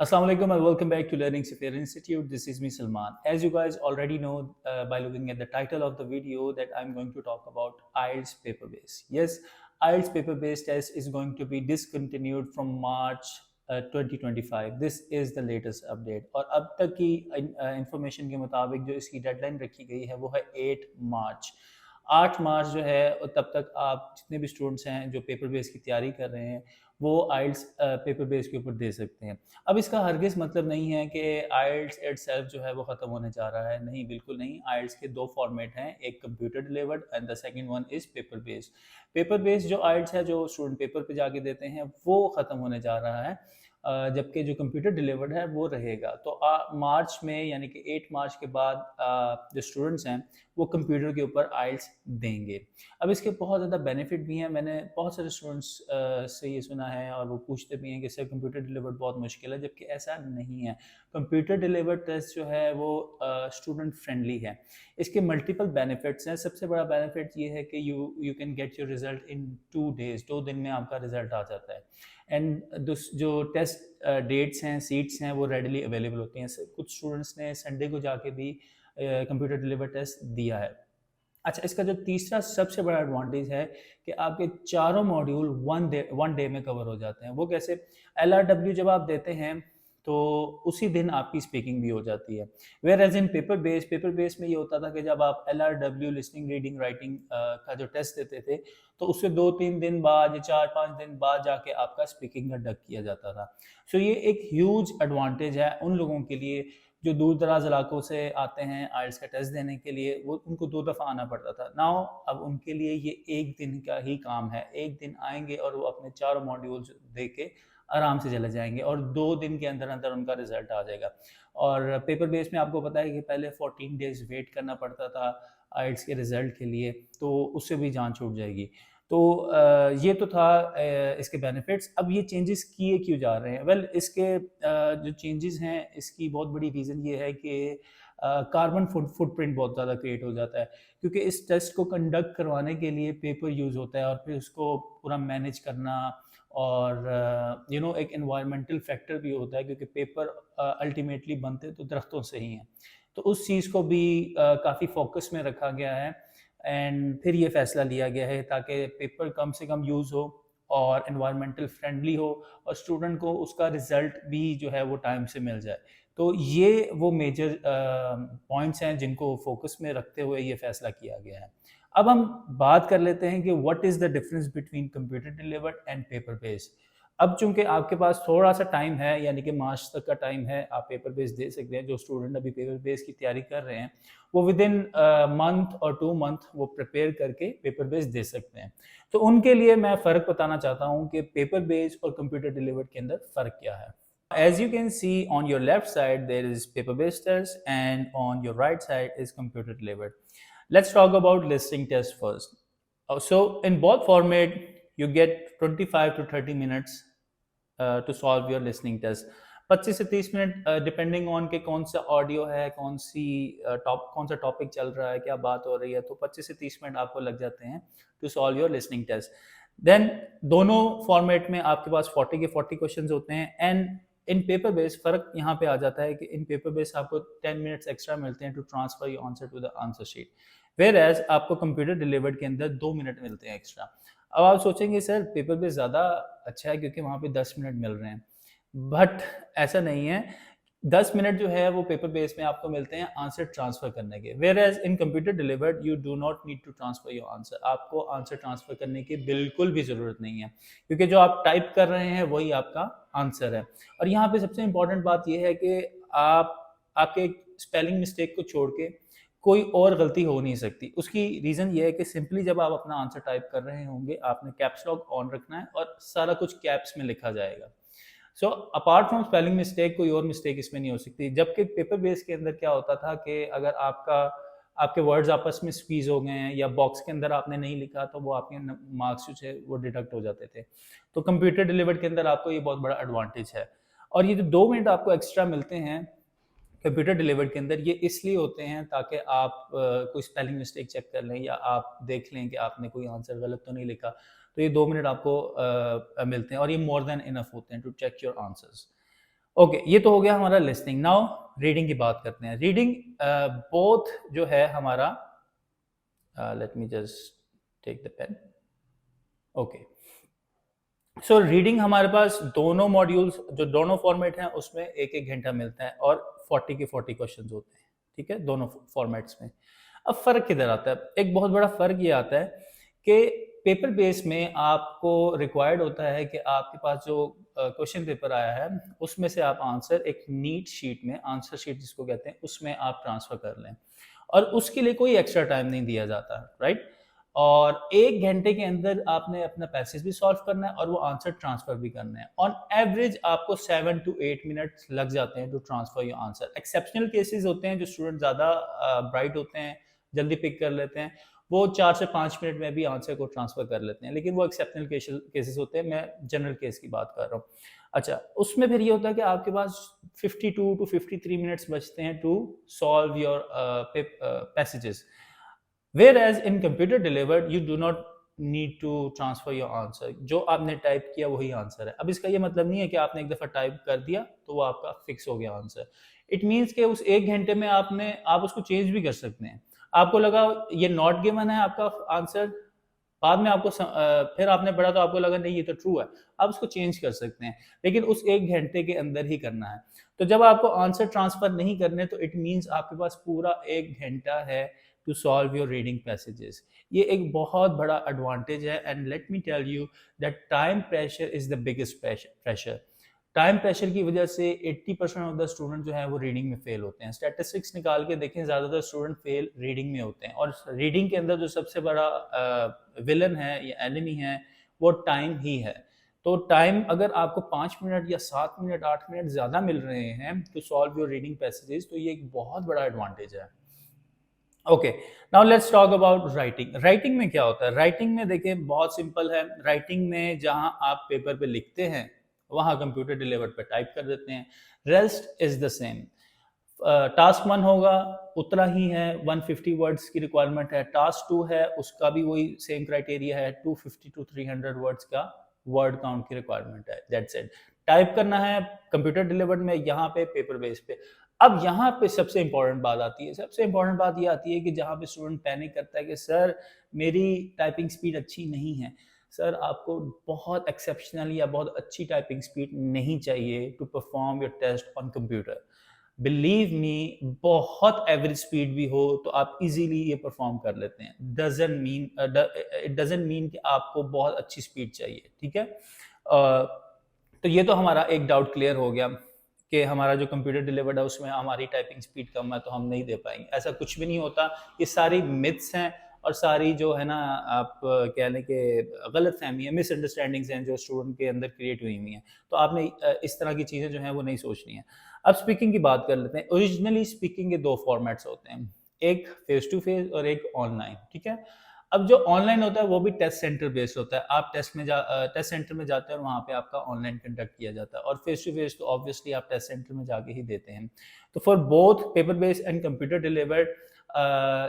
Assalamu alaikum and welcome back to Learning Safair Institute. This is me Salman. As you guys already know by looking at the title of the video that I'm going to talk about IELTS paper base. Yes, IELTS paper based test is going to be discontinued from March 2025. This is the latest update. और अब तक की information के मुताबिक जो इसकी deadline रखी गई है वो है 8 मार्च। 8 मार्च जो है तब तक आप जितने भी स्टूडेंट्स हैं जो पेपर बेस की तैयारी कर रहे हैं वो आइल्स पेपर बेस के ऊपर दे सकते हैं। अब इसका हरगिज़ मतलब नहीं है कि आइल्स इटसेल्फ जो है वो ख़त्म होने जा रहा है, नहीं, बिल्कुल नहीं। आइल्स के दो फॉर्मेट हैं, एक computer delivered and the second one is paper based. Paper based जो आइल्स है जो स्टूडेंट पेपर पे जाके देते हैं वो ख़त्म होने जा रहा है, जबकि जो कंप्यूटर डिलीवर्ड है वो रहेगा। तो मार्च में यानी कि 8 मार्च के बाद जो स्टूडेंट्स हैं वो कंप्यूटर के ऊपर आइल्स देंगे। अब इसके बहुत ज़्यादा बेनिफिट भी हैं। मैंने बहुत सारे स्टूडेंट्स से ये सुना है और वो पूछते भी हैं कि सर कंप्यूटर डिलीवर्ड बहुत मुश्किल है, जबकि ऐसा नहीं है। कंप्यूटर डिलीवर्ड टेस्ट जो है वो स्टूडेंट फ्रेंडली है। इसके मल्टीपल बेनिफिट्स हैं। सबसे बड़ा बेनिफिट ये है कि you can get your result in 2 days, 2 दिन में आपका रिजल्ट आ जाता है। एंड जो टेस्ट डेट्स हैं, सीट्स हैं, वो रेडली अवेलेबल होती हैं। कुछ स्टूडेंट्स ने संडे को जाके भी कंप्यूटर डिलीवर टेस्ट दिया है। अच्छा, इसका जो तीसरा सबसे बड़ा एडवांटेज है कि आपके चारों मॉड्यूल वन डे में कवर हो जाते हैं। वो कैसे? LRW जब आप देते हैं तो उसी दिन आपकी स्पीकिंग भी हो जाती है। Whereas in paper base में ये होता था कि जब आप LRW लिसनिंग रीडिंग राइटिंग का जो टेस्ट देते थे तो उससे 2-3 दिन बाद या 4-5 दिन बाद जाके आपका स्पीकिंग कंडक्ट किया जाता था। सो ये एक ह्यूज एडवांटेज है उन लोगों के लिए जो दूर दराज इलाकों से आते हैं आइल्स का टेस्ट देने के लिए। वो उनको 2 दफ़ा आना पड़ता था। नाउ अब उनके लिए ये 1 दिन का ही काम है। 1 दिन आएंगे और वो अपने चारों मॉड्यूल्स दे के आराम से चले जाएंगे और 2 दिन के अंदर अंदर उनका रिजल्ट आ जाएगा। और पेपर बेस में आपको पता है कि पहले 14 डेज वेट करना पड़ता था आइल्स के रिजल्ट के लिए, तो उससे भी जान छूट जाएगी। तो ये तो था इसके बेनिफिट्स। अब ये चेंजेस किए क्यों जा रहे हैं? वेल, इसके जो चेंजेस हैं इसकी बहुत बड़ी रीज़न ये है कि कार्बन फुटप्रिंट बहुत ज़्यादा क्रिएट हो जाता है, क्योंकि इस टेस्ट को कंडक्ट करवाने के लिए पेपर यूज़ होता है और फिर उसको पूरा मैनेज करना और एक एनवायरमेंटल फैक्टर भी होता है, क्योंकि पेपर अल्टीमेटली बनते तो दरख्तों से ही हैं। तो उस चीज़ को भी काफ़ी फोकस में रखा गया है एंड फिर ये फैसला लिया गया है ताकि पेपर कम से कम यूज़ हो और एनवायरमेंटल फ्रेंडली हो और स्टूडेंट को उसका रिज़ल्ट भी जो है वो टाइम से मिल जाए। तो ये वो मेजर पॉइंट्स हैं जिनको फोकस में रखते हुए ये फैसला किया गया है। अब हम बात कर लेते हैं कि what is the difference between computer delivered and paper based. अब चूंकि आपके पास थोड़ा सा टाइम है, यानी कि मार्च तक का टाइम है, आप पेपर बेस्ड दे सकते हैं। जो स्टूडेंट अभी पेपर बेस्ड की तैयारी कर रहे हैं वो विद इन मंथ और 2 मंथ वो प्रिपेयर करके पेपर बेस्ड दे सकते हैं। तो उनके लिए मैं फ़र्क बताना चाहता हूँ कि पेपर बेस्ड और कंप्यूटर डिलीवर्ड के अंदर फ़र्क क्या है। As you can see, on your left side there is paper based test and on your right side is computer delivered. Let's talk about listening test first. So in both format you get 25 to 30 minutes to solve your listening test. 25 से 30 minute depending on के कौन सा audio है, कौन सा topic चल रहा है, क्या बात हो रही है, तो 25 से 30 मिनट आपको लग जाते हैं to solve your listening test. Then दोनों फॉर्मेट में आपके पास 40 के 40 क्वेश्चंस होते हैं। एंड इन पेपर बेस फ़र्क यहाँ पे आ जाता है कि इन पेपर बेस आपको 10 मिनट्स एक्स्ट्रा मिलते हैं to transfer your answer to the answer sheet, whereas आपको कंप्यूटर डिलीवर्ड के अंदर 2 मिनट मिलते हैं एक्स्ट्रा। अब आप सोचेंगे सर पेपर बेस ज़्यादा अच्छा है क्योंकि वहाँ पे 10 मिनट मिल रहे हैं, बट ऐसा नहीं है। 10 मिनट जो है वो पेपर बेस में आपको मिलते हैं आंसर ट्रांसफर करने के, whereas in computer delivered you do not need to transfer your answer. आपको आंसर ट्रांसफर करने की बिल्कुल भी ज़रूरत नहीं है, क्योंकि जो आप टाइप कर रहे हैं वही आपका आंसर है। और यहाँ पे सबसे इंपॉर्टेंट बात यह है कि आपके स्पेलिंग मिस्टेक को छोड़ के कोई और गलती हो नहीं सकती। उसकी रीज़न ये है कि सिंपली जब आप अपना आंसर टाइप कर रहे होंगे आपने कैप्स लॉक ऑन रखना है और सारा कुछ कैप्स में लिखा जाएगा। So apart from spelling mistake कोई और मिस्टेक इसमें नहीं हो सकती। जबकि पेपर बेस के अंदर क्या होता था कि अगर आपके वर्ड्स आपस में स्क्वीज हो गए हैं या बॉक्स के अंदर आपने नहीं लिखा तो वो आपके मार्क्स जो है वो डिडक्ट हो जाते थे। तो कंप्यूटर डिलीवर्ड के अंदर आपको ये बहुत बड़ा एडवांटेज है। और ये जो 2 मिनट आपको एक्स्ट्रा मिलते हैं कंप्यूटर डिलीवर्ड के अंदर, ये इसलिए होते हैं ताकि आप कोई स्पेलिंग मिस्टेक चेक कर लें या आप देख लें कि आपने कोई आंसर गलत तो नहीं लिखा। तो ये 2 मिनट आपको मिलते हैं और ये मोर देन इनफ होते हैं to check your answers. Okay, ये तो हो गया हमारा लिसनिंग। नाउ रीडिंग की बात करते हैं। रीडिंग बोथ जो है हमारा, let me just take the pen. Okay, so reading हमारे पास दोनों मॉड्यूल्स जो दोनों फॉर्मेट हैं उसमें एक एक घंटा मिलता है और 40 के 40 क्वेश्चन होते हैं, ठीक है, दोनों फॉर्मेट्स में। अब फर्क किधर आता है? एक बहुत बड़ा फर्क ये आता है कि पेपर बेस में आपको रिक्वायर्ड होता है कि आपके पास जो क्वेश्चन पेपर आया है उसमें से आप आंसर एक नीट शीट में, आंसर शीट जिसको कहते हैं, उसमें आप ट्रांसफर कर लें और उसके लिए कोई एक्स्ट्रा टाइम नहीं दिया जाता, राइट। और 1 घंटे के अंदर आपने अपना पैसेज भी सॉल्व करना है और वो आंसर ट्रांसफर भी करना है। ऑन एवरेज आपको 7 to 8 मिनट्स लग जाते हैं to transfer your answer. Exceptional cases होते हैं, जो स्टूडेंट ज़्यादा ब्राइट होते हैं, जल्दी पिक कर लेते हैं, वो 4 से 5 मिनट में भी आंसर को ट्रांसफर कर लेते हैं, लेकिन वो एक्सेप्शनल केसेस होते हैं, मैं जनरल केस की बात कर रहा हूँ। अच्छा, उसमें फिर ये होता है कि आपके पास 52 to 53 मिनट्स बचते हैं to solve your passages. Whereas in computer delivered you do not need to transfer your answer, जो आपने टाइप किया वही आंसर है। अब इसका ये मतलब नहीं है कि आपने एक दफ़ा टाइप कर दिया तो वो आपका फिक्स हो गया आंसर। इट मीन्स कि उस 1 घंटे में आप उसको चेंज भी कर सकते हैं। आपको लगा ये नॉट गिवन है आपका आंसर, बाद में फिर आपने पढ़ा तो आपको लगा नहीं ये तो ट्रू है, आप उसको चेंज कर सकते हैं, लेकिन उस 1 घंटे के अंदर ही करना है। तो जब आपको आंसर ट्रांसफर नहीं करने तो इट मीन्स आपके पास पूरा 1 घंटा है to solve your reading passages. ये एक बहुत बड़ा एडवांटेज है and let me tell you that time pressure is the biggest pressure. Time pressure की वजह से 80% ऑफ द स्टूडेंट जो है वो रीडिंग में फेल होते हैं। स्टैटिस्टिक्स निकाल के देखें, ज़्यादातर स्टूडेंट फेल रीडिंग में होते हैं और रीडिंग के अंदर जो सबसे बड़ा विलन है या एनिमी है वो टाइम ही है। तो टाइम अगर आपको 5 मिनट या 7 मिनट 8 मिनट ज़्यादा मिल रहे हैं to solve your reading passages, तो ये एक बहुत बड़ा एडवांटेज है। Okay, now let's talk about writing. Writing में क्या होता है? राइटिंग में देखिए बहुत सिंपल है। राइटिंग में जहां आप पेपर पे लिखते हैं वहां कंप्यूटर डिलीवर्ड पे टाइप कर देते हैं। Rest is the same. Task 1 होगा उतना ही है, 150 वर्ड्स की रिक्वायरमेंट है। टास्क 2 है, उसका भी वही सेम क्राइटेरिया है, 250 to 300 वर्ड्स का वर्ड काउंट की रिक्वायरमेंट है। That's it. टाइप करना है कंप्यूटर डिलीवर्ड में, यहाँ पे पेपर बेस पे। अब यहाँ पे सबसे इंपॉर्टेंट बात आती है, सबसे इंपॉर्टेंट बात ये आती है कि जहाँ पे स्टूडेंट पैनिक करता है कि सर मेरी टाइपिंग स्पीड अच्छी नहीं है। सर आपको बहुत एक्सेप्शनल या बहुत अच्छी टाइपिंग स्पीड नहीं चाहिए to perform your test on computer. Believe me, बहुत एवरेज स्पीड भी हो तो आप इजीली ये परफॉर्म कर लेते हैं। इट डजंट मीन कि आपको बहुत अच्छी स्पीड चाहिए, ठीक है। तो ये तो हमारा एक डाउट क्लियर हो गया कि हमारा जो कंप्यूटर डिलीवर्ड है उसमें हमारी टाइपिंग स्पीड कम है तो हम नहीं दे पाएंगे। ऐसा कुछ भी नहीं होता, ये सारी मिथ्स हैं और सारी जो है ना आप कह लें कि गलत फहमी है, मिसअंडरस्टैंडिंग्स हैं जो स्टूडेंट के अंदर क्रिएट हुई हुई हैं। तो आपने इस तरह की चीज़ें जो हैं वो नहीं सोचनी है। अब स्पीकिंग की बात कर लेते हैं। ओरिजिनली स्पीकिंग के 2 फॉर्मेट्स होते हैं, एक फेस टू फेस और एक ऑनलाइन, ठीक है। अब जो ऑनलाइन होता है वो भी टेस्ट सेंटर बेस्ड होता है। आप टेस्ट सेंटर में जाते हैं और वहाँ पे आपका ऑनलाइन कंडक्ट किया जाता है, और फेस टू फेस तो ऑब्वियसली आप टेस्ट सेंटर में जाके ही देते हैं। तो for both paper based and computer delivered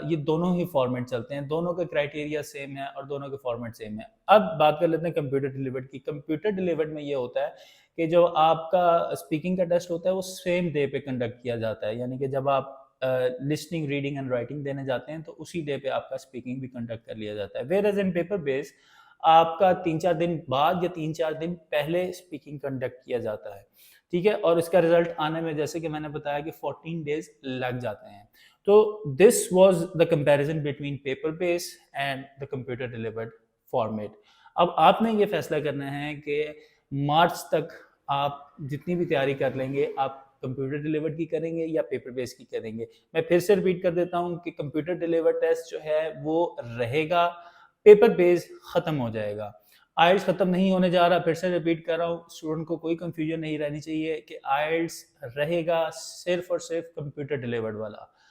ये दोनों ही फॉर्मेट चलते हैं, दोनों का क्राइटेरिया सेम है और दोनों के फॉर्मेट सेम है। अब बात कर लेते हैं कंप्यूटर डिलीवर्ड की। कंप्यूटर डिलीवर्ड में ये होता है कि जो आपका स्पीकिंग का टेस्ट होता है वो सेम डे पे कंडक्ट किया जाता है, यानी कि जब आप लिसनिंग, रीडिंग एंड राइटिंग देने जाते हैं तो उसी डे पे आपका स्पीकिंग भी कंडक्ट कर लिया जाता है। Whereas in paper base आपका 3-4 दिन बाद या 3-4 दिन पहले स्पीकिंग कंडक्ट किया जाता है, ठीक है। और इसका रिजल्ट आने में जैसे कि मैंने बताया कि 14 डेज लग जाते हैं। तो this was the comparison between paper base and the computer delivered format. अब आपने ये फैसला करना है कि मार्च तक आप जितनी भी तैयारी कर लेंगे, आप कंप्यूटर डिलीवर्ड की करेंगे या पेपर बेस की करेंगे। मैं फिर से रिपीट कर देता हूँ कि कंप्यूटर डिलीवर्ड टेस्ट जो है वो रहेगा, पेपर बेस खत्म हो जाएगा। आइल्स खत्म नहीं होने जा रहा, फिर से रिपीट कर रहा हूँ, स्टूडेंट को कोई कंफ्यूजन नहीं रहनी चाहिए कि आइल्स रहेगा सिर्फ और सिर्फ कंप्यूटर डिलीवर्ड वाला।